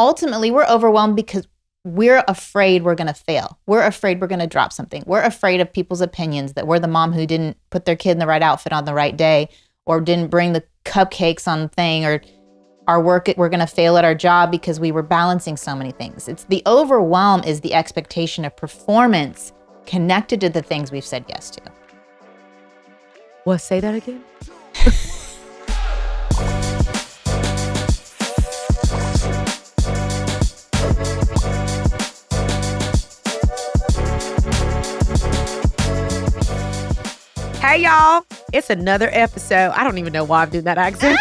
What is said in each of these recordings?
ultimately we're overwhelmed because we're afraid we're going to fail. We're afraid we're going to drop something. We're afraid of people's opinions, that we're the mom who didn't put their kid in the right outfit on the right day, or didn't bring the cupcakes on the thing, or our work, we're going to fail at our job because we were balancing so many things. It's the overwhelm is the expectation of performance connected to the things we've said yes to. What? Say that again? Hey, y'all. It's another episode. I don't even know why I'm doing that accent.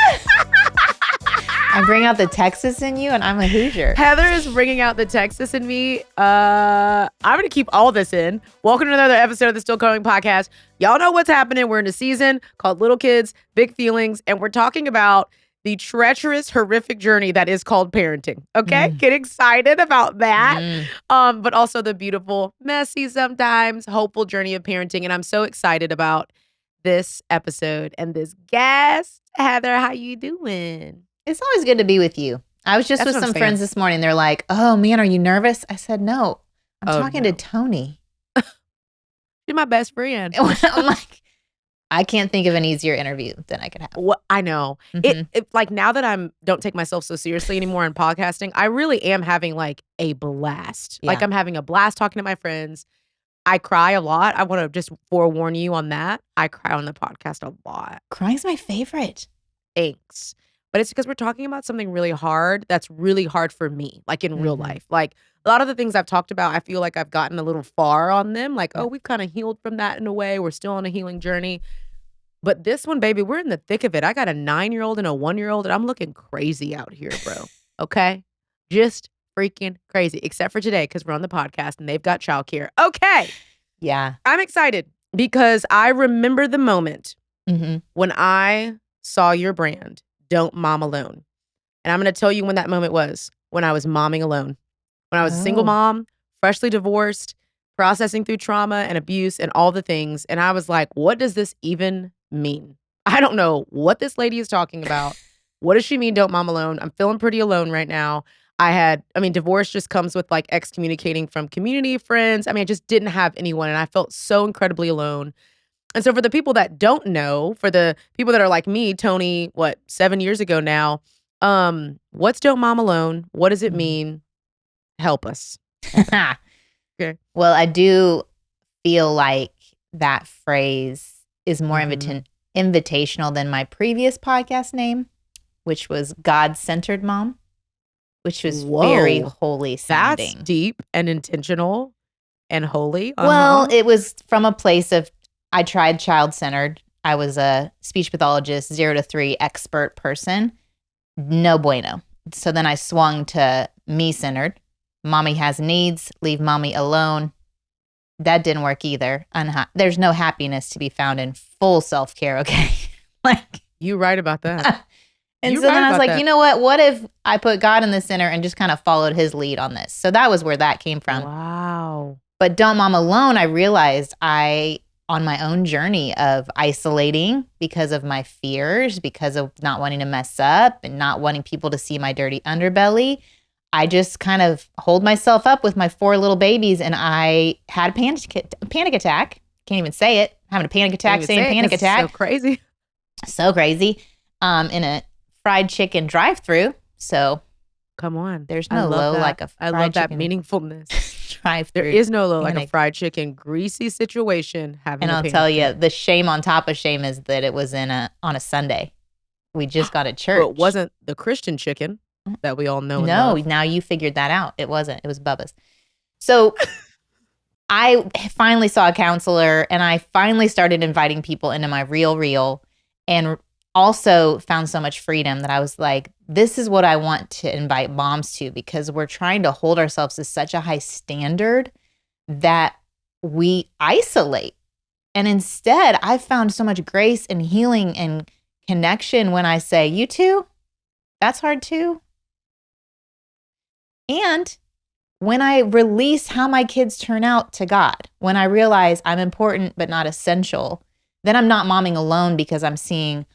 I bring out the Texas in you, and I'm a Hoosier. Heather is bringing out the Texas in me. I'm going to keep all this in. Welcome to another episode of the Still Going podcast. Y'all know what's happening. We're in a season called Little Kids, Big Feelings, and we're talking about the treacherous, horrific journey that is called parenting. Okay? Get excited about that. But also the beautiful, messy sometimes, hopeful journey of parenting. And I'm so excited about this episode and this guest. Heather, how you doing? It's always good to be with you. I was just with some friends this morning. They're like, oh, man, are you nervous? I said, no. I'm talking to Toni. You're my best friend. I'm like, I can't think of an easier interview than I could have. Well, I know. It like now that don't take myself so seriously anymore in podcasting, I really am having like a blast. Yeah. Like I'm having a blast talking to my friends. I cry a lot. I want to just forewarn you on that. I cry on the podcast a lot. Crying's my favorite. Thanks. But it's because we're talking about something really hard that's really hard for me, like in real life. Like a lot of the things I've talked about, I feel like I've gotten a little far on them. Like, oh, we've kind of healed from that in a way. We're still on a healing journey. But this one, baby, we're in the thick of it. I got a 9-year-old and a 1-year-old, and I'm looking crazy out here, bro. Okay? Just freaking crazy. Except for today, because we're on the podcast and they've got childcare. Okay. Yeah. I'm excited because I remember the moment when I saw your brand, Don't Mom Alone. And I'm going to tell you when that moment was. When I was momming alone. When I was a single mom, freshly divorced, processing through trauma and abuse and all the things. And I was like, what does this even mean? I don't know what this lady is talking about. What does she mean, don't mom alone? I'm feeling pretty alone right now. Divorce just comes with like excommunicating from community, friends. I just didn't have anyone and I felt so incredibly alone. And so for the people that don't know, for the people that are like me, Toni, 7 years ago now, what's Don't Mom Alone? What does it mean? Help us. Okay. Well, I do feel like that phrase is more invitational than my previous podcast name, which was God-Centered Mom, which was very holy sounding. That's deep and intentional and holy. Well, it was from a place of, I tried child-centered. I was a speech pathologist, 0 to 3 expert person. No bueno. So then I swung to me-centered. Mommy has needs, leave mommy alone. That didn't work either. There's no happiness to be found in full self-care, okay? Like, you're right about that. And so then I was like, you know what? What if I put God in the center and just kind of followed his lead on this? So that was where that came from. Wow. But Don't Mom Alone, I realized on my own journey of isolating because of my fears, because of not wanting to mess up and not wanting people to see my dirty underbelly, I just kind of hold myself up with my 4 little babies, and I had a panic attack. Can't even say it. Having a panic attack, saying panic attack. So crazy. So crazy. In a fried chicken drive-thru. So come on. There's no low like a fried chicken. I love that meaningfulness. Drive-thru. There is no low like a fried chicken greasy situation having. And I'll tell you, the shame on top of shame is that it was on a Sunday. We just got to church. But it wasn't the Christian chicken that we all know. No, now you figured that out. It wasn't. It was Bubba's. So I finally saw a counselor, and I finally started inviting people into my real, and also found so much freedom that I was like, this is what I want to invite moms to, because we're trying to hold ourselves to such a high standard that we isolate. And instead, I've found so much grace and healing and connection when I say, you too? That's hard too. And when I release how my kids turn out to God, when I realize I'm important but not essential, then I'm not momming alone, because I'm seeing,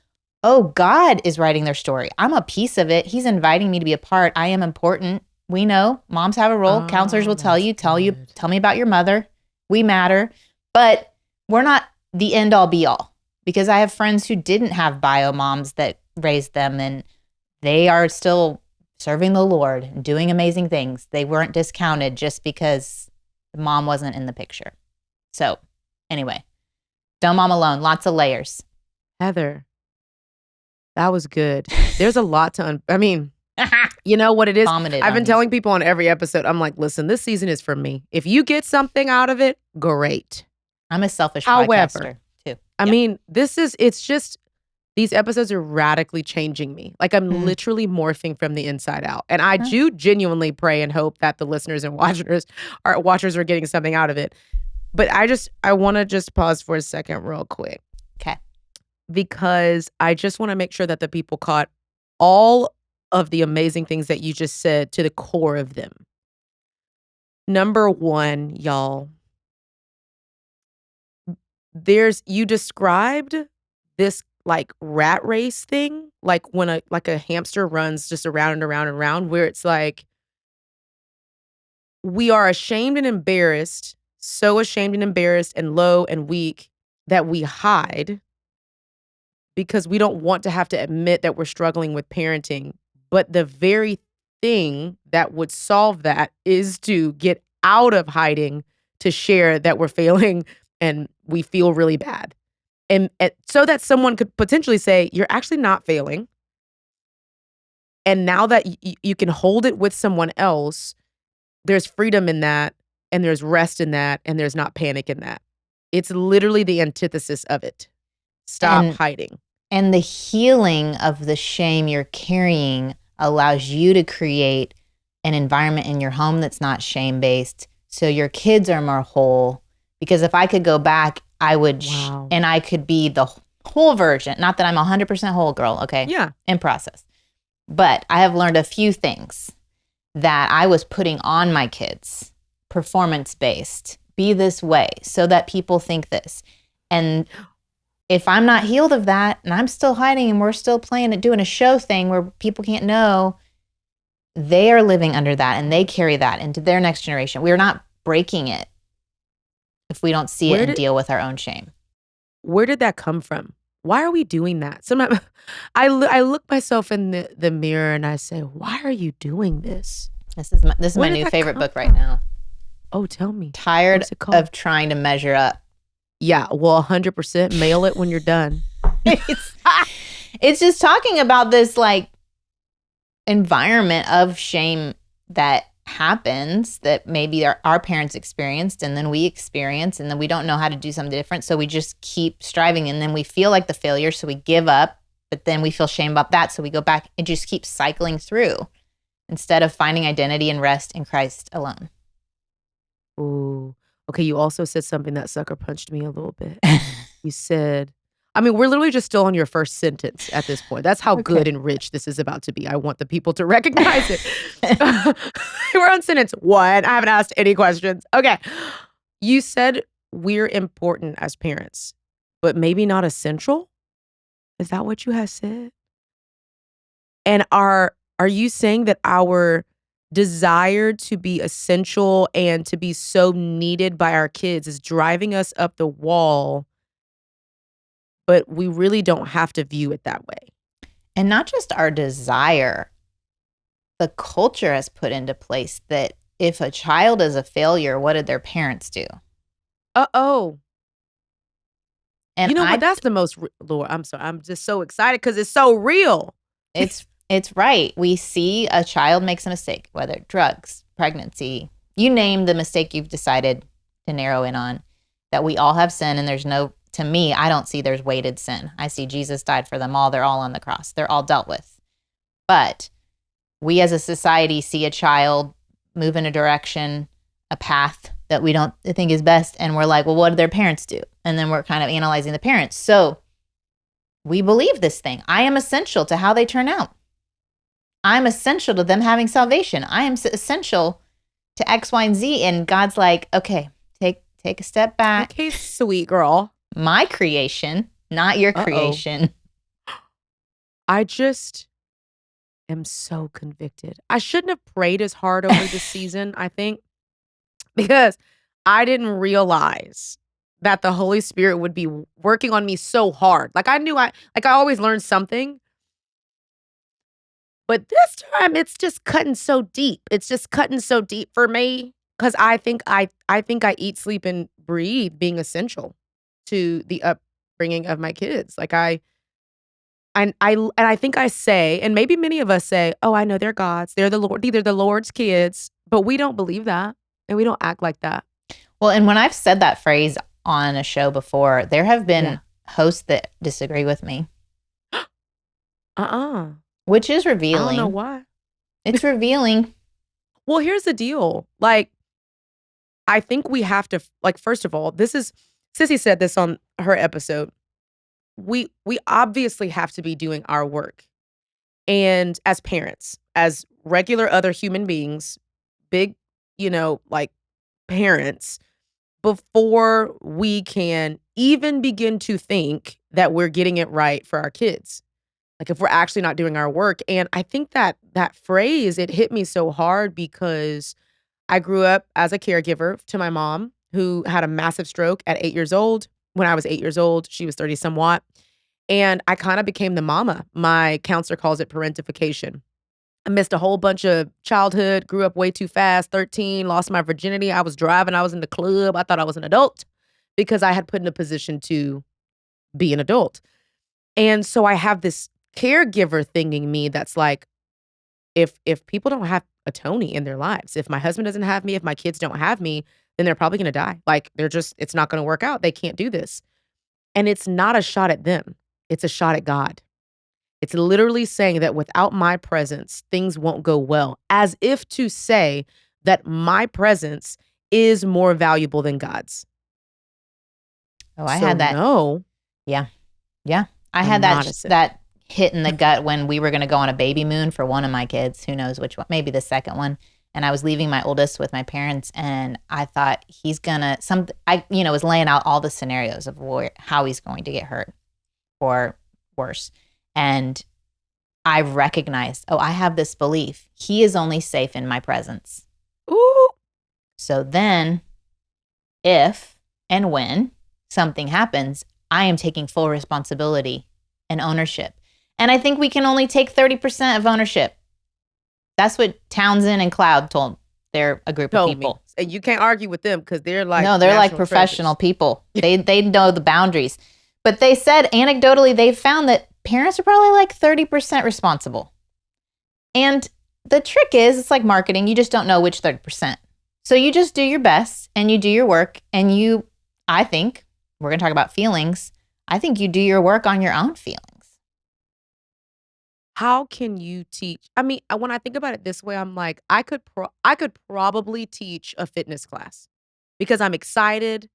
oh, God is writing their story. I'm a piece of it. He's inviting me to be a part. I am important. We know moms have a role. Counselors will tell me about your mother. We matter, but we're not the end all be all, because I have friends who didn't have bio moms that raised them, and they are still serving the Lord and doing amazing things. They weren't discounted just because the mom wasn't in the picture. So anyway, don't mom alone. Lots of layers. Heather, that was good. There's a lot to you know what it is? I've been telling people on every episode, I'm like, listen, this season is for me. If you get something out of it, great. I'm a selfish podcaster too. I mean, it's just, these episodes are radically changing me. Like, I'm literally morphing from the inside out. And I do genuinely pray and hope that the listeners and watchers are getting something out of it. But I want to just pause for a second real quick. Okay. Because I just want to make sure that the people caught all of the amazing things that you just said to the core of them. Number one, y'all, you described this like rat race thing, like when a hamster runs just around and around and around, where it's like, we are ashamed and embarrassed, so ashamed and embarrassed and low and weak that we hide because we don't want to have to admit that we're struggling with parenting. But the very thing that would solve that is to get out of hiding, to share that we're failing and we feel really bad. And so that someone could potentially say, you're actually not failing. And now that you can hold it with someone else, there's freedom in that, and there's rest in that, and there's not panic in that. It's literally the antithesis of it. Stop hiding. And the healing of the shame you're carrying allows you to create an environment in your home that's not shame-based, so your kids are more whole. Because if I could go back, I would, and I could be the whole version. Not that I'm 100% whole girl, okay? Yeah. In process. But I have learned a few things that I was putting on my kids, performance-based, be this way, so that people think this. And if I'm not healed of that, and I'm still hiding, and we're still playing it, doing a show thing where people can't know, they are living under that, and they carry that into their next generation. We're not breaking it if we don't see it and deal with our own shame. Where did that come from? Why are we doing that? Sometimes I look myself in the mirror and I say, why are you doing this? This is my new favorite book right now. Oh, tell me. Tired of trying to measure up. Yeah, well, 100% mail it when you're done. It's just talking about this like environment of shame that happens, that maybe our parents experienced and then we experience, and then we don't know how to do something different, so we just keep striving, and then we feel like the failure, so we give up, but then we feel shame about that, so we go back and just keep cycling through instead of finding identity and rest in Christ alone. Ooh. Okay, you also said something that sucker punched me a little bit. You said, I mean, we're literally just still on your first sentence at this point. That's how good and rich this is about to be. I want the people to recognize it. We're on sentence 1. I haven't asked any questions. Okay. You said we're important as parents, but maybe not essential? Is that what you have said? And are you saying that our desire to be essential and to be so needed by our kids is driving us up the wall, but we really don't have to view it that way? And not just our desire. The culture has put into place that if a child is a failure, what did their parents do? Uh-oh. And you know what? That's the most, Lord, I'm sorry. I'm just so excited because it's so real. It's right. We see a child makes a mistake, whether drugs, pregnancy, you name the mistake you've decided to narrow in on, that we all have sin, and to me, I don't see there's weighted sin. I see Jesus died for them all. They're all on the cross. They're all dealt with. But we as a society see a child move in a direction, a path that we don't think is best, and we're like, well, what did their parents do? And then we're kind of analyzing the parents. So we believe this thing. I am essential to how they turn out. I'm essential to them having salvation. I am essential to X, Y, and Z. And God's like, okay, take a step back. Okay, sweet girl. My creation, not your creation. am so convicted. I shouldn't have prayed as hard over this season, I think, because I didn't realize that the Holy Spirit would be working on me so hard. Like I knew I always learned something, but this time it's just cutting so deep. It's just cutting so deep for me because I think I eat, sleep, and breathe being essential to the upbringing of my kids. Like I think I say, and maybe many of us say, "Oh, I know they're God's. They're the Lord. They're the Lord's kids." But we don't believe that, and we don't act like that. Well, and when I've said that phrase on a show before, there have been Yeah. hosts that disagree with me, Uh-uh. which is I don't know revealing. why. It's revealing. Well, here's the deal. Like, I think we have to like, first of all, this is Sissy said this on her episode. We obviously have to be doing our work. And as parents, as regular other human beings, big, like parents, before we can even begin to think that we're getting it right for our kids. Like if we're actually not doing our work. And I think that phrase, it hit me so hard because I grew up as a caregiver to my mom who had a massive stroke at 8 years old. When I was 8 years old, she was 30 somewhat. And I kind of became the mama. My counselor calls it parentification. I missed a whole bunch of childhood, grew up way too fast, 13, lost my virginity. I was driving, I was in the club. I thought I was an adult because I had put in a position to be an adult. And so I have this caregiver thing in me that's like, if people don't have a Toni in their lives, if my husband doesn't have me, if my kids don't have me, then they're probably gonna die. Like it's not gonna work out. They can't do this. And it's not a shot at them. It's a shot at God. It's literally saying that without my presence, things won't go well, as if to say that my presence is more valuable than God's. Oh, I So had that. no, Yeah. Yeah. I I'm had not a sin. that hit in the gut when we were going to go on a baby moon for one of my kids. Who knows which one? Maybe the second one. And I was leaving my oldest with my parents, and I thought he's gonna was laying out all the scenarios of how he's going to get hurt or worse. And I recognized, I have this belief. He is only safe in my presence. Ooh. So then if and when something happens, I am taking full responsibility and ownership. And I think we can only take 30% of ownership. That's what Townsend and Cloud told. They're a group of people. And you can't argue with them because they're like no, they're like national professional treasures. people. They know the boundaries. But they said anecdotally, they've found that parents are probably like 30% responsible. And the trick is, it's like marketing. You just don't know which 30%. So you just do your best and you do your work. And I think, we're going to talk about feelings. I think you do your work on your own feelings. How can you teach? I mean, when I think about it this way, I'm like, I could probably teach a fitness class because I'm excited,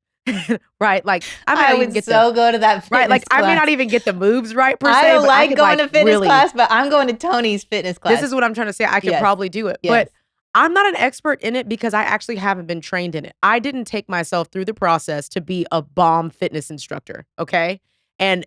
right? Like I would go to that fitness right. Like class. I may not even get the moves right per se. I don't but like could, going to fitness really, class, but I'm going to Toni's fitness class. This is what I'm trying to say. I could probably do it, but I'm not an expert in it because I actually haven't been trained in it. I didn't take myself through the process to be a bomb fitness instructor. Okay. And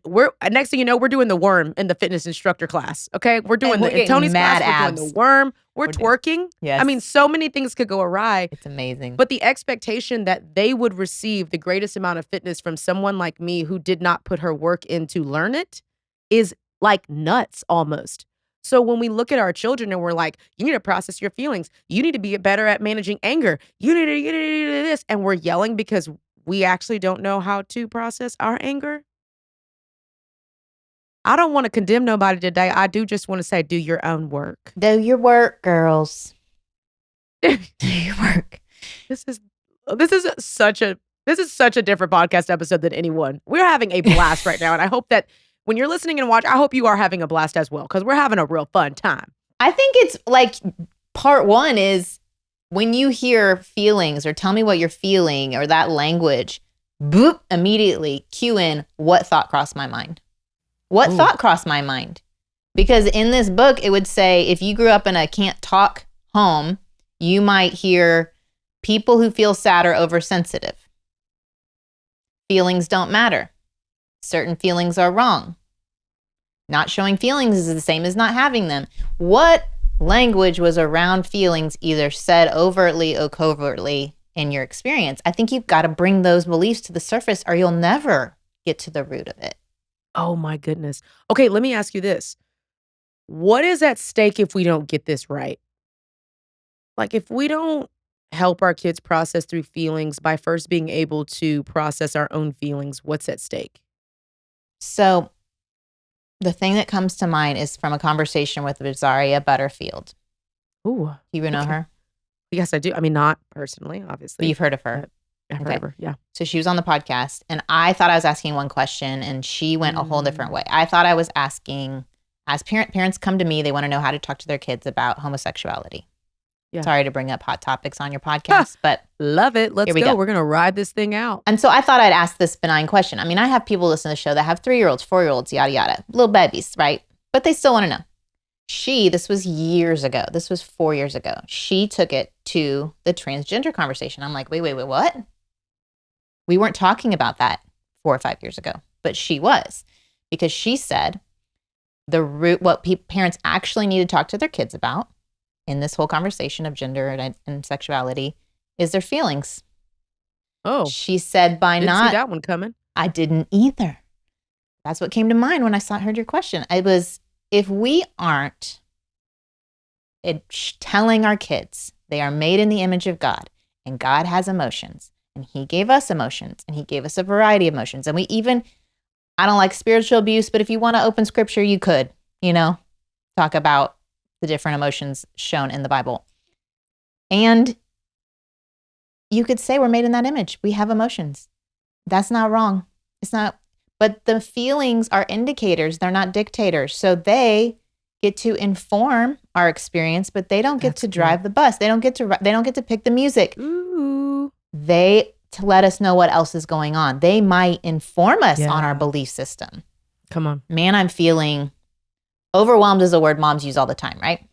next thing you know, we're doing the worm in the fitness instructor class. Okay. We're doing in Toni's class. We're doing the worm. We're twerking. Yes. I mean, so many things could go awry. It's amazing. But the expectation that they would receive the greatest amount of fitness from someone like me who did not put her work in to learn it is like nuts almost. So when we look at our children and we're like, you need to process your feelings. You need to be better at managing anger. You need to do this. And we're yelling because we actually don't know how to process our anger. I don't want to condemn nobody today. I do just want to say, do your own work. Do your work, girls. Do your work. This is such a different podcast episode than anyone. We're having a blast right now. And I hope that when you're listening and watch, I hope you are having a blast as well, because we're having a real fun time. I think it's like part one is when you hear feelings or tell me what you're feeling or that language, boop, immediately cue in what thought crossed my mind. What thought crossed my mind? Because in this book, it would say if you grew up in a can't talk home, you might hear people who feel sad are oversensitive. Feelings don't matter. Certain feelings are wrong. Not showing feelings is the same as not having them. What language was around feelings, either said overtly or covertly in your experience? I think you've got to bring those beliefs to the surface or you'll never get to the root of it. Oh my goodness. Okay, let me ask you this. What is at stake if we don't get this right? Like if we don't help our kids process through feelings by first being able to process our own feelings, what's at stake? So the thing that comes to mind is from a conversation with Rosaria Butterfield. Ooh. Do you know her? Yes, I do. I mean, not personally, obviously. But you've heard of her. I've heard of her, yeah. So she was on the podcast and I thought I was asking one question and she went a whole different way. I thought I was asking, as parents come to me, they want to know how to talk to their kids about homosexuality. Yeah. Sorry to bring up hot topics on your podcast, but love it. Let's go. We're going to ride this thing out. And so I thought I'd ask this benign question. I mean, I have people listen to the show that have 3-year-olds, 4-year-olds, yada, yada, little babies, right? But they still want to know. This was years ago. This was 4 years ago. She took it to the transgender conversation. I'm like, wait, what? We weren't talking about that 4 or 5 years ago, but she was, because she said the root, what parents actually need to talk to their kids about in this whole conversation of gender and sexuality is their feelings. Oh. She said didn't see that one coming. I didn't either. That's what came to mind when I heard your question. It was, if we aren't telling our kids they are made in the image of God and God has emotions and he gave us emotions and he gave us a variety of emotions. And I don't like spiritual abuse, but if you want to open scripture, you could, talk about the different emotions shown in the Bible. And you could say we're made in that image. We have emotions. That's not wrong. It's not, but the feelings are indicators. They're not dictators. So they get to inform our experience, but they don't get to drive the bus. They don't get to pick the music. Ooh. They to let us know what else is going on. They might inform us on our belief system. Come on. Man, I'm feeling overwhelmed is a word moms use all the time, right?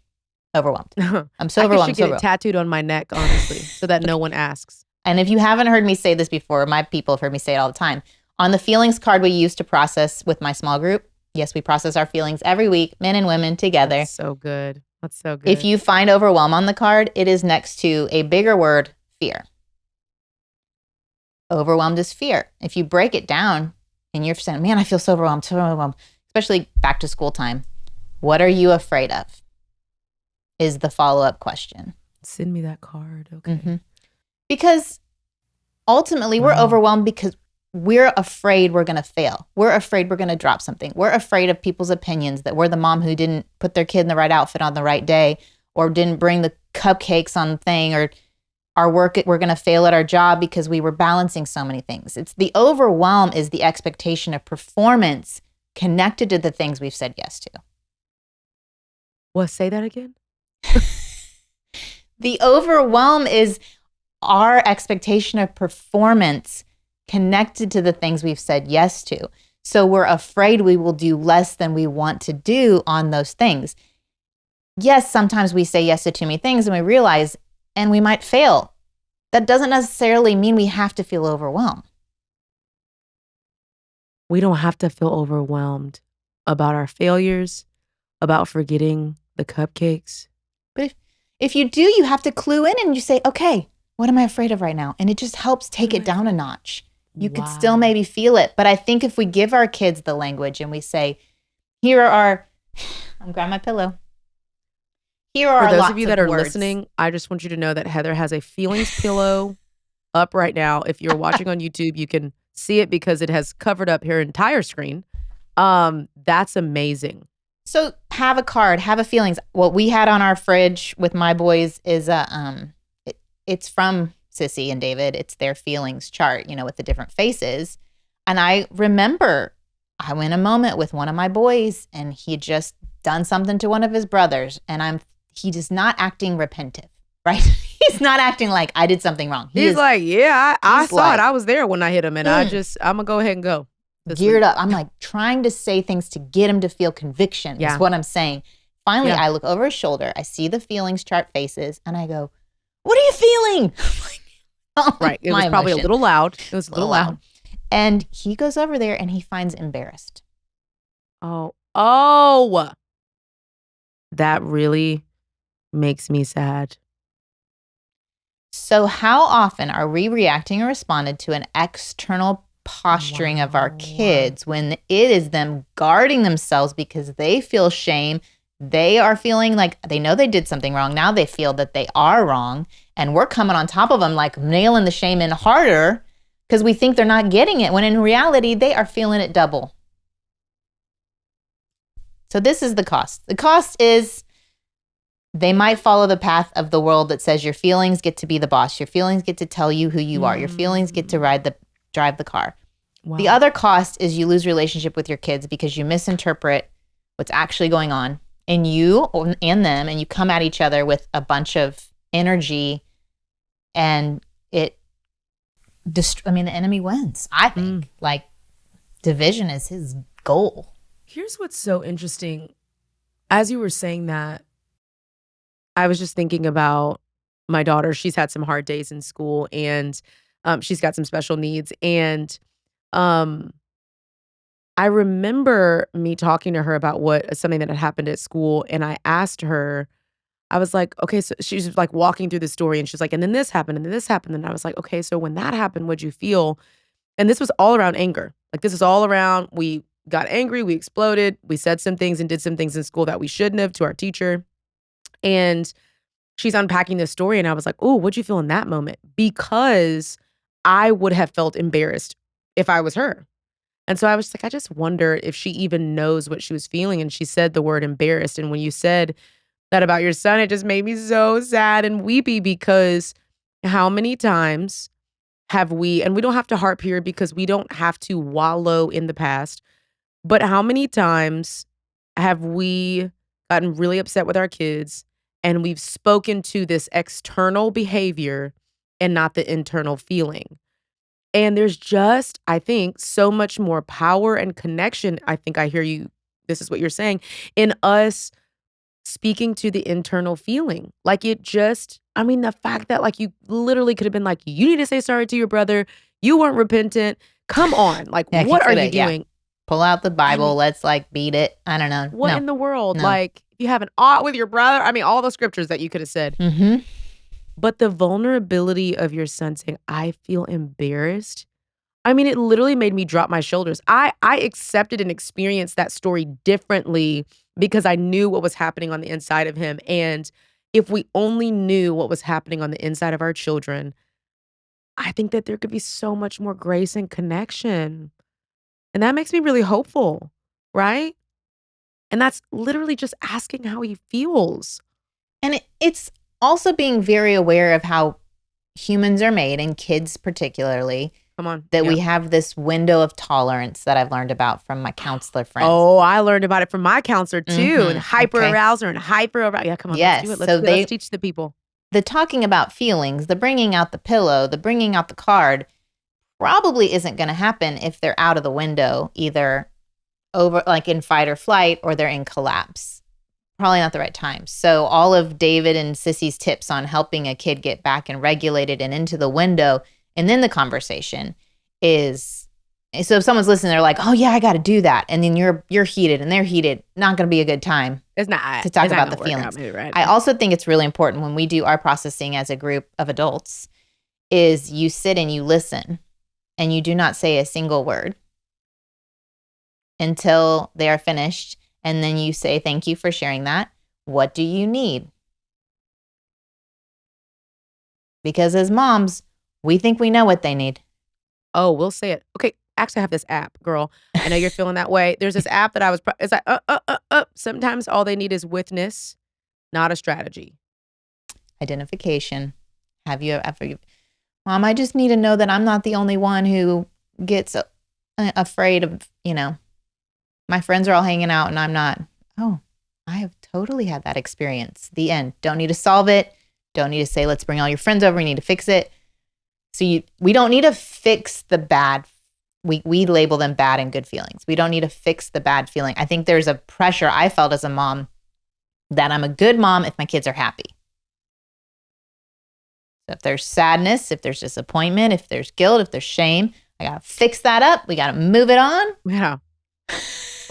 Overwhelmed. I'm so overwhelmed. I should get it tattooed on my neck, honestly, so that no one asks. And if you haven't heard me say this before, my people have heard me say it all the time. On the feelings card we use to process with my small group, yes, we process our feelings every week, men and women together. That's so good. That's so good. If you find overwhelm on the card, it is next to a bigger word, fear. Overwhelmed is fear. If you break it down and you're saying, man, I feel so overwhelmed, especially back to school time. What are you afraid of? Is the follow-up question. Send me that card. Okay. Mm-hmm. Because ultimately we're overwhelmed because we're afraid we're going to fail. We're afraid we're going to drop something. We're afraid of people's opinions, that we're the mom who didn't put their kid in the right outfit on the right day, or didn't bring the cupcakes on the thing, or our work, we're going to fail at our job because we were balancing so many things. It's the overwhelm is the expectation of performance connected to the things we've said yes to. What? Say that again? The overwhelm is our expectation of performance connected to the things we've said yes to. So we're afraid we will do less than we want to do on those things. Yes, sometimes we say yes to too many things and we realize, and we might fail. That doesn't necessarily mean we have to feel overwhelmed. We don't have to feel overwhelmed about our failures, about forgetting the cupcakes. But if you do, you have to clue in and you say, okay, what am I afraid of right now? And it just helps take it down a notch. You could still maybe feel it. But I think if we give our kids the language and we say, here are, I'm grabbing my pillow. Here are For those lots of you that are words. listening, I just want you to know that Heather has a feelings pillow up right now. If you're watching on YouTube, you can see it because it has covered up her entire screen. That's amazing. So have a card, have a feelings. What we had on our fridge with my boys is it's from Sissy and David. It's their feelings chart, with the different faces. And I remember I went a moment with one of my boys and he had just done something to one of his brothers. And he is not acting repentive, right? He's not acting like I did something wrong. He's like, yeah, I saw it. I was there when I hit him and I'm going to go ahead and go. Geared up. I'm like trying to say things to get him to feel conviction is what I'm saying. Finally, I look over his shoulder. I see the feelings chart faces and I go, what are you feeling? Right. It was probably a little loud. It was a little loud. And he goes over there and he finds embarrassed. Oh, Oh, that really makes me sad. So how often are we reacting or responded to an external posturing of our kids when it is them guarding themselves because they feel shame? They are feeling like they know they did something wrong. Now they feel that they are wrong. And we're coming on top of them, like nailing the shame in harder because we think they're not getting it, when in reality, they are feeling it double. So this is the cost. The cost is they might follow the path of the world that says your feelings get to be the boss. Your feelings get to tell you who you are. Your feelings get to drive the car. Wow. The other cost is you lose relationship with your kids because you misinterpret what's actually going on in you and them, and you come at each other with a bunch of energy, and the enemy wins. I think like division is his goal. Here's what's so interesting. As you were saying that, I was just thinking about my daughter. She's had some hard days in school, and she's got some special needs. And I remember me talking to her about something that had happened at school. And I asked her, I was like, okay, so she's like walking through the story, and she's like, and then this happened, and then this happened. And I was like, okay, so when that happened, what'd you feel? And this was all around anger. Like, this is all around, we got angry, we exploded, we said some things and did some things in school that we shouldn't have to our teacher. And she's unpacking this story, and I was like, oh, what'd you feel in that moment? Because I would have felt embarrassed if I was her. And so I was like, I just wonder if she even knows what she was feeling. And she said the word embarrassed. And when you said that about your son, it just made me so sad and weepy, because how many times have we, and we don't have to harp here because we don't have to wallow in the past, but how many times have we gotten really upset with our kids and we've spoken to this external behavior and not the internal feeling? And there's just, I think, so much more power and connection. I think I hear you, this is what you're saying, in us speaking to the internal feeling. Like, it just, I mean, the fact that like you literally could have been like, you need to say sorry to your brother. You weren't repentant. Come on. Like, Yeah, what are you doing? Yeah. Pull out the Bible. Let's like beat it. I don't know. What in the world? No. Like, if you have an ought with your brother, I mean, all the scriptures that you could have said. Mm-hmm. But the vulnerability of your son saying, I feel embarrassed. I mean, it literally made me drop my shoulders. I accepted and experienced that story differently because I knew what was happening on the inside of him. And if we only knew what was happening on the inside of our children, I think that there could be so much more grace and connection. And that makes me really hopeful, right? And that's literally just asking how he feels. And it's also being very aware of how humans are made, and kids particularly. Come on. That we have this window of tolerance that I've learned about from my counselor friends. Oh, I learned about it from my counselor too. And hyper-arouser and hyper-arousal. Yeah, come on, yes. Let's do it. Let's teach the people. The talking about feelings, the bringing out the pillow, the bringing out the card probably isn't going to happen if they're out of the window, either over like in fight or flight, or they're in collapse. Probably not the right time. So all of David and Sissy's tips on helping a kid get back and regulated and into the window and then the conversation is, so if someone's listening, they're like, oh yeah, I got to do that. And then you're heated and they're heated. Not going to be a good time. It's not to talk about the feelings. Right? I also think it's really important when we do our processing as a group of adults is you sit and you listen and you do not say a single word until they are finished. And then you say, thank you for sharing that. What do you need? Because as moms, we think we know what they need. Oh, we'll say it. Okay, actually I have this app, girl. I know you're feeling that way. There's this app that it's like, sometimes all they need is witness, not a strategy. Identification. Have you ever, Mom, I just need to know that I'm not the only one who gets afraid of, my friends are all hanging out and I'm not. Oh, I have totally had that experience. The end. Don't need to solve it. Don't need to say, let's bring all your friends over. We need to fix it. So we don't need to fix the bad. We label them bad and good feelings. We don't need to fix the bad feeling. I think there's a pressure I felt as a mom that I'm a good mom if my kids are happy. So if there's sadness, if there's disappointment, if there's guilt, if there's shame, I got to fix that up. We got to move it on. Yeah.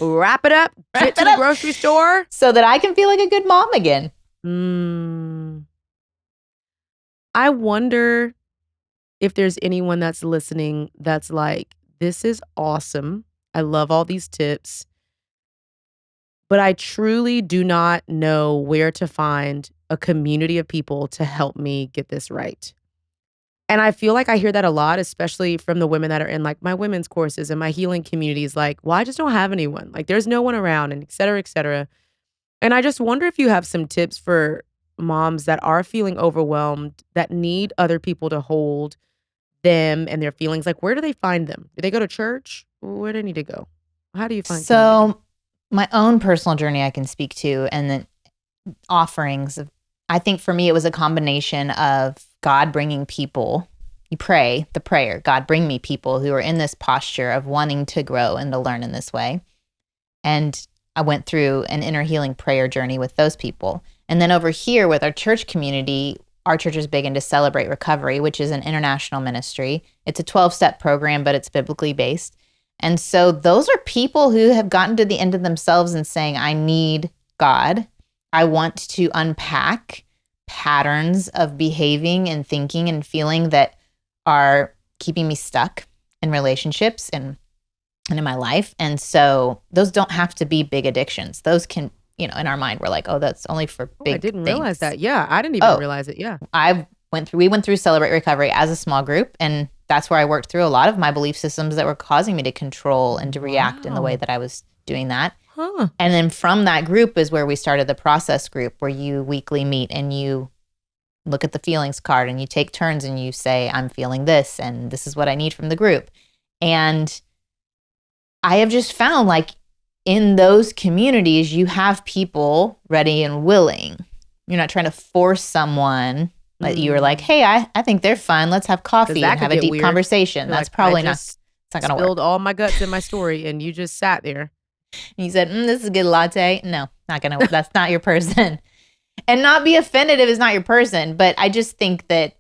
Wrap it up. Get to the grocery store. So that I can feel like a good mom again. I wonder if there's anyone that's listening that's like, this is awesome. I love all these tips. But I truly do not know where to find a community of people to help me get this right. And I feel like I hear that a lot, especially from the women that are in like my women's courses and my healing communities. Like, well, I just don't have anyone. Like, there's no one around, and et cetera, et cetera. And I just wonder if you have some tips for moms that are feeling overwhelmed, that need other people to hold them and their feelings. Like, where do they find them? Do they go to church? Where do they need to go? How do you find community? My own personal journey I can speak to, and then offerings of, I think for me it was a combination of God bringing people. You pray the prayer, God, bring me people who are in this posture of wanting to grow and to learn in this way. And I went through an inner healing prayer journey with those people. And then over here with our church community, our church is big into Celebrate Recovery, which is an international ministry. It's a 12-step program, but it's biblically based. And so those are people who have gotten to the end of themselves and saying, I need God. I want to unpack patterns of behaving and thinking and feeling that are keeping me stuck in relationships and in my life. And so those don't have to be big addictions. Those can, in our mind, we're like, oh, that's only for big I didn't things. realize that. Yeah, I didn't even realize it. Yeah. We went through Celebrate Recovery as a small group, and that's where I worked through a lot of my belief systems that were causing me to control and to react in the way that I was doing that. Huh. And then from that group is where we started the process group, where you weekly meet and you look at the feelings card and you take turns and you say, I'm feeling this and this is what I need from the group. And I have just found, like, in those communities, you have people ready and willing. You're not trying to force someone that you were like, hey, I think they're fun. Let's have coffee and have a deep conversation. You're that's like, probably not going to work. Spilled all my guts in my story and you just sat there. And you said, this is a good latte. No, not going to, that's not your person. And not be offended if it's not your person. But I just think that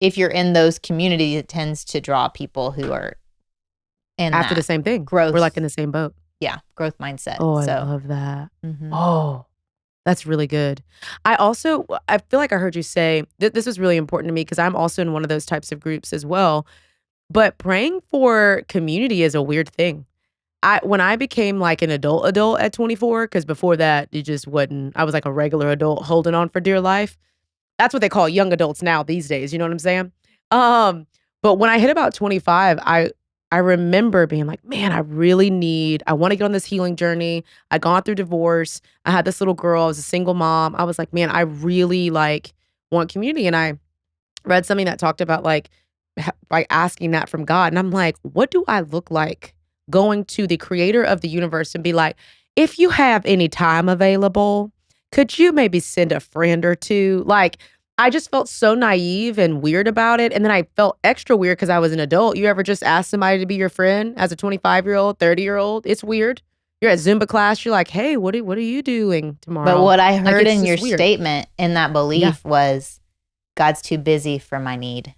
if you're in those communities, it tends to draw people who are after the same thing. Growth. We're like in the same boat. Yeah. Growth mindset. Oh, I love that. Mm-hmm. Oh, that's really good. I feel like I heard you say this was really important to me because I'm also in one of those types of groups as well. But praying for community is a weird thing. When I became like an adult at 24, because before that, it just wasn't, I was like a regular adult holding on for dear life. That's what they call young adults now these days. You know what I'm saying? But when I hit about 25, I remember being like, man, I want to get on this healing journey. I'd gone through divorce. I had this little girl. I was a single mom. I was like, man, I really want community. And I read something that talked about like asking that from God. And I'm like, what do I look like going to the creator of the universe and be like, if you have any time available, could you maybe send a friend or two? Like, I just felt so naive and weird about it. And then I felt extra weird because I was an adult. You ever just ask somebody to be your friend as a 25-year-old, 30-year-old? It's weird. You're at Zumba class. You're like, hey, what are you doing tomorrow? But what I heard in your statement in that belief was, God's too busy for my need.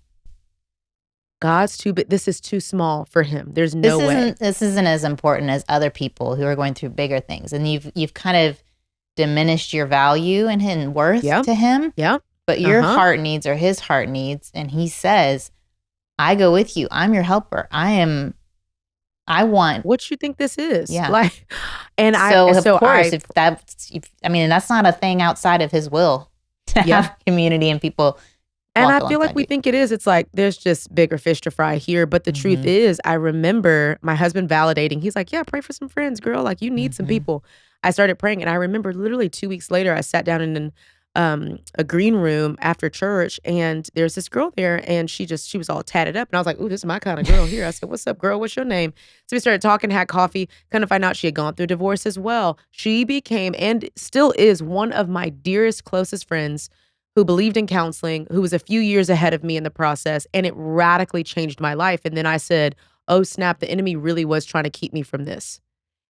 God's too big. This is too small for him. There's no way. This isn't as important as other people who are going through bigger things. And you've kind of diminished your value and worth to him. Yeah. But your heart needs are his heart needs. And he says, I go with you. I'm your helper. I want. What you think this is? Yeah. Of course, that's not a thing outside of his will to have community and people. And I feel like we think it is. It's like, there's just bigger fish to fry here. But the truth is, I remember my husband validating. He's like, yeah, pray for some friends, girl. Like, you need some people. I started praying. And I remember literally 2 weeks later, I sat down in a green room after church. And there's this girl there. And she was all tatted up. And I was like, ooh, this is my kind of girl here. I said, what's up, girl? What's your name? So we started talking, had coffee. Kind of find out she had gone through divorce as well. She became, and still is, one of my dearest, closest friends who believed in counseling, who was a few years ahead of me in the process, and it radically changed my life. And then I said, oh snap, the enemy really was trying to keep me from this.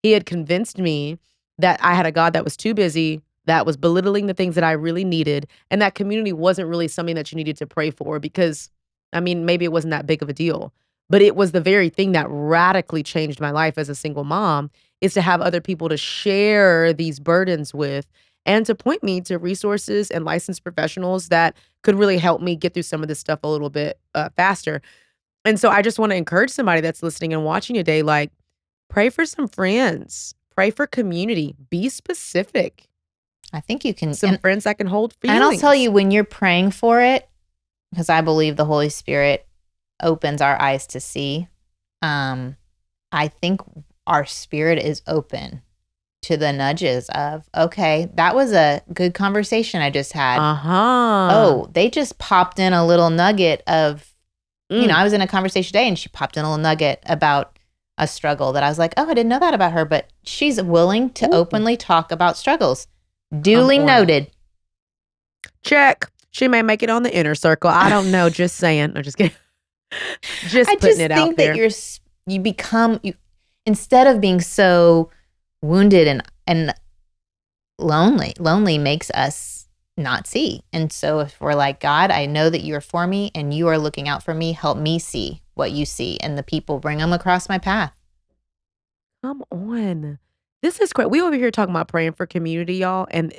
He had convinced me that I had a God that was too busy, that was belittling the things that I really needed, and that community wasn't really something that you needed to pray for because, maybe it wasn't that big of a deal. But it was the very thing that radically changed my life as a single mom, is to have other people to share these burdens with and to point me to resources and licensed professionals that could really help me get through some of this stuff a little bit faster. And so I just want to encourage somebody that's listening and watching today, like, pray for some friends, pray for community, be specific. I think you can. Some friends that can hold feelings. And I'll tell you, when you're praying for it, because I believe the Holy Spirit opens our eyes to see, I think our spirit is open to the nudges of, okay, that was a good conversation I just had. Oh, they just popped in a little nugget of, I was in a conversation today and she popped in a little nugget about a struggle that I was like, oh, I didn't know that about her, but she's willing to openly talk about struggles. Duly noted. Check. She may make it on the inner circle. I don't know. Just saying. I'm just kidding. Just putting it out there. I just think that you become, instead of being so wounded and lonely makes us not see. And so if we're like, God, I know that you are for me and you are looking out for me. Help me see what you see. And the people, bring them across my path. Come on. This is great. We over here talking about praying for community, y'all. And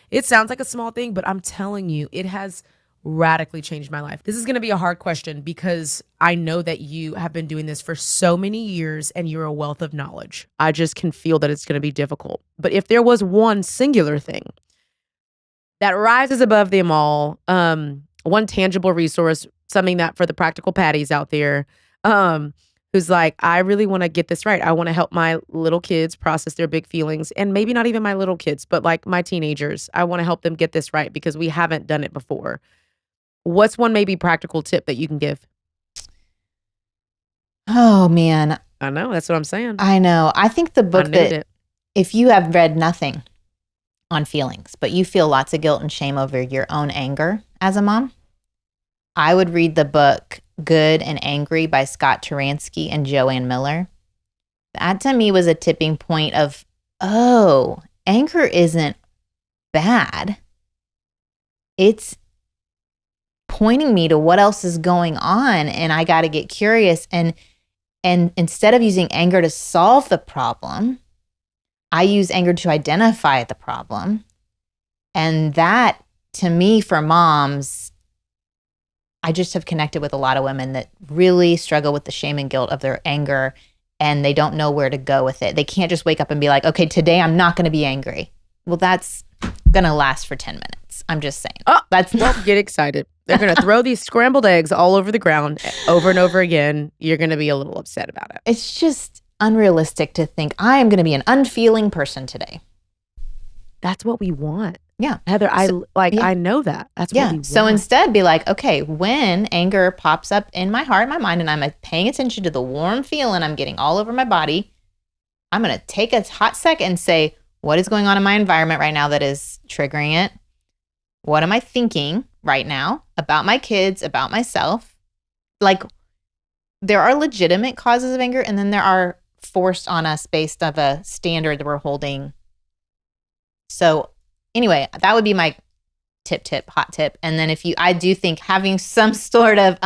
it sounds like a small thing, but I'm telling you, it has radically changed my life. This is going to be a hard question because I know that you have been doing this for so many years and you're a wealth of knowledge. I just can feel that it's going to be difficult. But if there was one singular thing that rises above them all, one tangible resource, something that for the practical patties out there, who's like, I really want to get this right. I want to help my little kids process their big feelings, and maybe not even my little kids, but like my teenagers. I want to help them get this right because we haven't done it before. What's one maybe practical tip that you can give? Oh, man. I know. That's what I'm saying. I know. I think the book that, if you have read nothing on feelings, but you feel lots of guilt and shame over your own anger as a mom, I would read the book Good and Angry by Scott Turansky and Joanne Miller. That to me was a tipping point of, oh, anger isn't bad. It's pointing me to what else is going on, and I got to get curious. And instead of using anger to solve the problem, I use anger to identify the problem. And that, to me, for moms, I just have connected with a lot of women that really struggle with the shame and guilt of their anger, and they don't know where to go with it. They can't just wake up and be like, okay, today I'm not going to be angry. Well, that's going to last for 10 minutes. I'm just saying. Oh, that's not. Get excited. They're going to throw these scrambled eggs all over the ground over and over again. You're going to be a little upset about it. It's just unrealistic to think I am going to be an unfeeling person today. That's what we want. Yeah. Heather, I know that. That's what we want. So instead be like, okay, when anger pops up in my heart, my mind, and I'm paying attention to the warm feeling I'm getting all over my body, I'm going to take a hot second and say, what is going on in my environment right now that is triggering it? What am I thinking right now about my kids, about myself? Like, there are legitimate causes of anger, and then there are forced on us based of a standard that we're holding. So anyway, that would be my hot tip. And then I do think having some sort of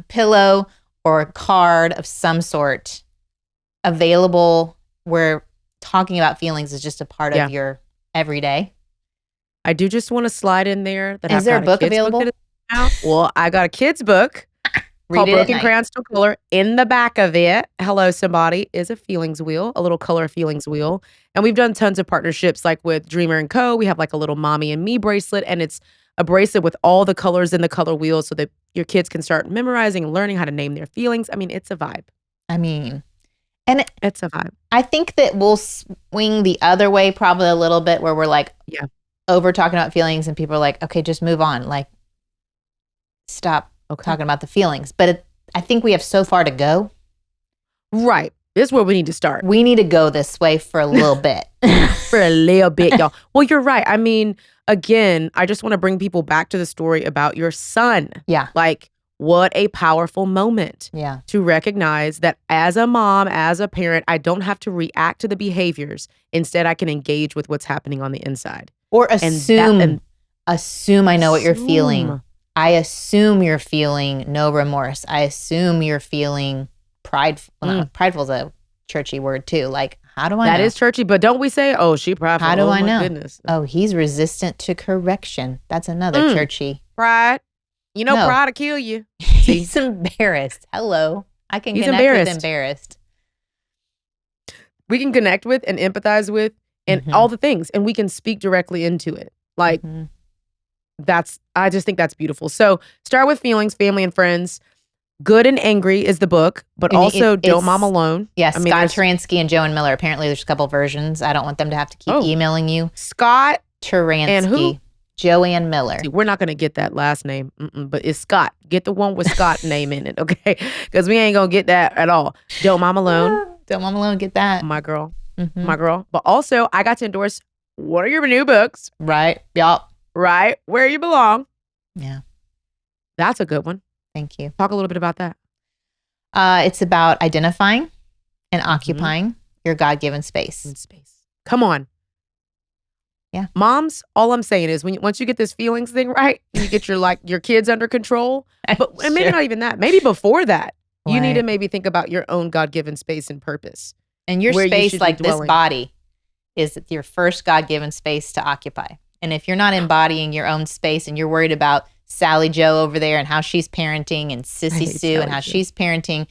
pillow or card of some sort available where talking about feelings is just a part of your everyday. I do just want to slide in there. Is there a book available? Well, I got a kid's book called Broken Crayons Still Color. In the back of it, hello somebody, is a feelings wheel, a little color feelings wheel. And we've done tons of partnerships like with Dreamer & Co. We have like a little mommy and me bracelet, and it's a bracelet with all the colors in the color wheel so that your kids can start memorizing and learning how to name their feelings. I mean, it's a vibe. And it's a vibe. I think that we'll swing the other way probably a little bit where we're like over talking about feelings and people are like, okay, just move on. Like, stop talking about the feelings. But I think we have so far to go. Right. This is where we need to start. We need to go this way for a little bit. For a little bit, y'all. Well, you're right. I mean, again, I just want to bring people back to the story about your son. Yeah. Like, what a powerful moment to recognize that as a mom, as a parent, I don't have to react to the behaviors. Instead, I can engage with what's happening on the inside. Or assume I know what you're feeling. I assume you're feeling no remorse. I assume you're feeling prideful. Prideful is a churchy word too. Like, how do I know? That is churchy, but don't we say, oh, she prideful? How do I my know? Goodness. Oh, he's resistant to correction. That's another churchy. Pride. You know, pride will kill you. He's embarrassed. Hello. I can connect with embarrassed. We can connect with and empathize with and all the things. And we can speak directly into it. Like, I just think that's beautiful. So start with feelings, family and friends. Good and Angry is the book, but also Don't Mom Alone. Yes, Scott Turansky and Joan Miller. Apparently there's a couple versions. I don't want them to have to keep emailing you. Scott Turansky. And who? Joanne Miller. See, we're not going to get that last name, but it's Scott. Get the one with Scott name in it, okay? Because we ain't going to get that at all. Don't Mom Alone. Don't Mom Alone, get that. My girl. My girl. But also, I got to endorse one of your new books. Right. Yup. Right. Where You Belong. Yeah. That's a good one. Thank you. Talk a little bit about that. It's about identifying and occupying your God-given space. Come on. Yeah. Moms, all I'm saying is once you get this feelings thing right, you get your kids under control. But and maybe not even that. Maybe before that, you need to maybe think about your own God-given space and purpose. And your space, like this body, is your first God-given space to occupy. And if you're not embodying your own space and you're worried about Sally Joe over there and how she's parenting and Sissy Sue and how she's parenting,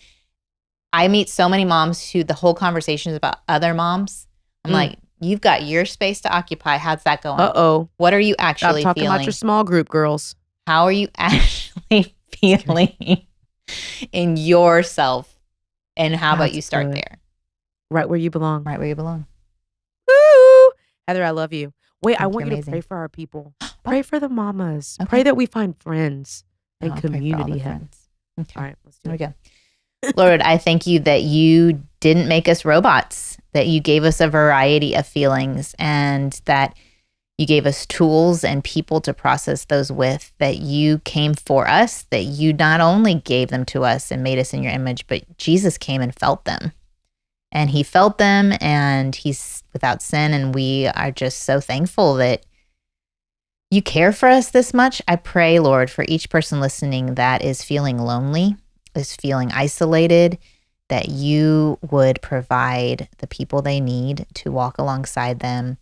I meet so many moms who the whole conversation is about other moms. I'm like, you've got your space to occupy. How's that going? Uh-oh. What are you actually Stop talking about your small group, girls. How are you actually feeling in yourself? And how about you start there? Right where you belong. Right where you belong. Woo! Heather, I love you. Wait, I want you to pray for our people. Pray for the mamas. Okay. Pray that we find friends and community. Friends. Okay. All right, let's do it. Here we go. Lord, I thank you that you didn't make us robots, that you gave us a variety of feelings, and that you gave us tools and people to process those with, that you came for us, that you not only gave them to us and made us in your image, but Jesus came and felt them. And he felt them, and he's without sin, and we are just so thankful that you care for us this much. I pray, Lord, for each person listening that is feeling lonely, is feeling isolated, that you would provide the people they need to walk alongside them,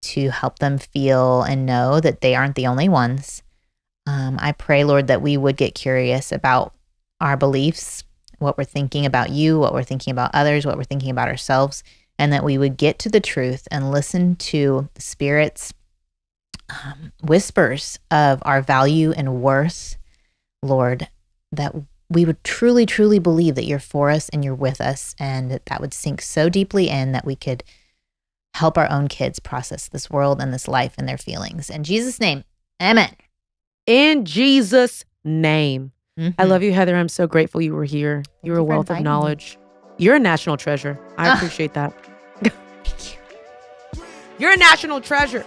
to help them feel and know that they aren't the only ones. I pray, Lord, that we would get curious about our beliefs, what we're thinking about you, what we're thinking about others, what we're thinking about ourselves, and that we would get to the truth and listen to the Spirit's whispers of our value and worth, Lord, that we would truly, truly believe that you're for us and you're with us, and that would sink so deeply in that we could help our own kids process this world and this life and their feelings. In Jesus' name, amen. In Jesus' name. I love you, Heather. I'm so grateful you were here. You're a wealth of knowledge. You're a national treasure. I appreciate that. Thank you. You're a national treasure.